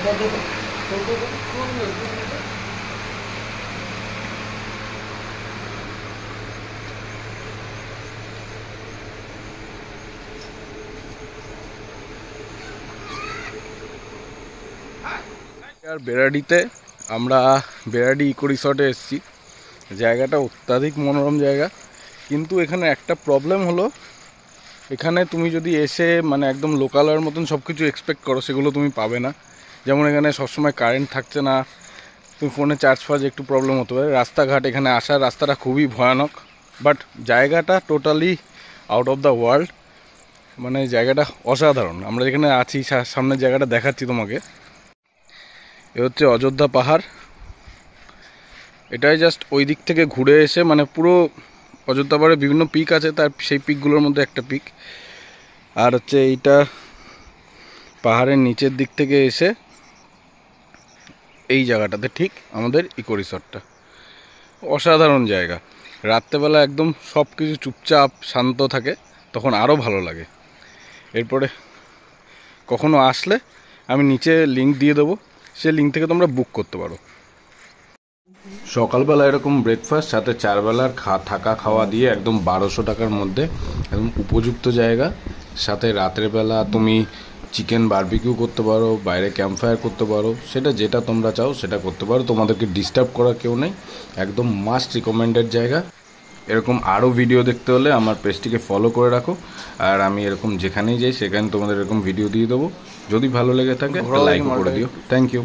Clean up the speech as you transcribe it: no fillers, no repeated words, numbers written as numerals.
আর বেড়াডিতে আমরা বেড়াডি ইকো রিসর্টে এসেছি। জায়গাটা অত্যাধিক মনোরম জায়গা, কিন্তু এখানে একটা প্রবলেম হলো, এখানে তুমি যদি এসে মানে একদম লোকালের মতন সব কিছু এক্সপেক্ট করো, সেগুলো তুমি পাবে না। যেমন এখানে সবসময় কারেন্ট থাকছে না, তুমি ফোনে চার্জ ফার্জ একটু প্রবলেম হতে পারে। রাস্তাঘাট, এখানে আসার রাস্তাটা খুবই ভয়ানক, বাট জায়গাটা totally out of the world. মানে জায়গাটা অসাধারণ। আমরা যেখানে আছি সামনের জায়গাটা দেখাচ্ছি তোমাকে। এ হচ্ছে অযোধ্যা পাহাড়। এটাই জাস্ট ওই দিক থেকে ঘুরে এসে, মানে পুরো অযোধ্যা পাহাড়ে বিভিন্ন পিক আছে, তার সেই পিকগুলোর মধ্যে একটা পিক। আর হচ্ছে এইটা পাহাড়ের নিচের দিক থেকে এসে এই জায়গাটাতে ঠিক আমাদের ইকো রিসর্টটা। অসাধারণ জায়গা। রাত্রেবেলা একদম সব কিছু চুপচাপ শান্ত থাকে, তখন আরও ভালো লাগে। এরপরে কখনো আসলে আমি নিচে লিঙ্ক দিয়ে দেবো, সেই লিঙ্ক থেকে তোমরা বুক করতে পারো। সকালবেলা এরকম ব্রেকফাস্ট, সাথে 4 বেলার থাকা খাওয়া দিয়ে একদম 1200 টাকার মধ্যে একদম উপযুক্ত জায়গা। সাথে রাতের বেলা তুমি চিকেন বারবিকিউ করতে পারো, বাইরে ক্যাম্প ফায়ার করতে পারো, সেটা যেটা তোমরা চাও সেটা করতে পারো। তোমাদেরকে ডিস্টার্ব করার কেউ নেই, একদম মাস্ট রিকমেন্ডেড জায়গা। এরকম আরও ভিডিও দেখতে হলে আমার পেজটিকে ফলো করে রাখো। আর আমি এরকম যেখানেই যাই সেখানে তোমাদের এরকম ভিডিও দিয়ে দেবো। যদি ভালো লেগে থাকে লাইক করে দিও। Thank you.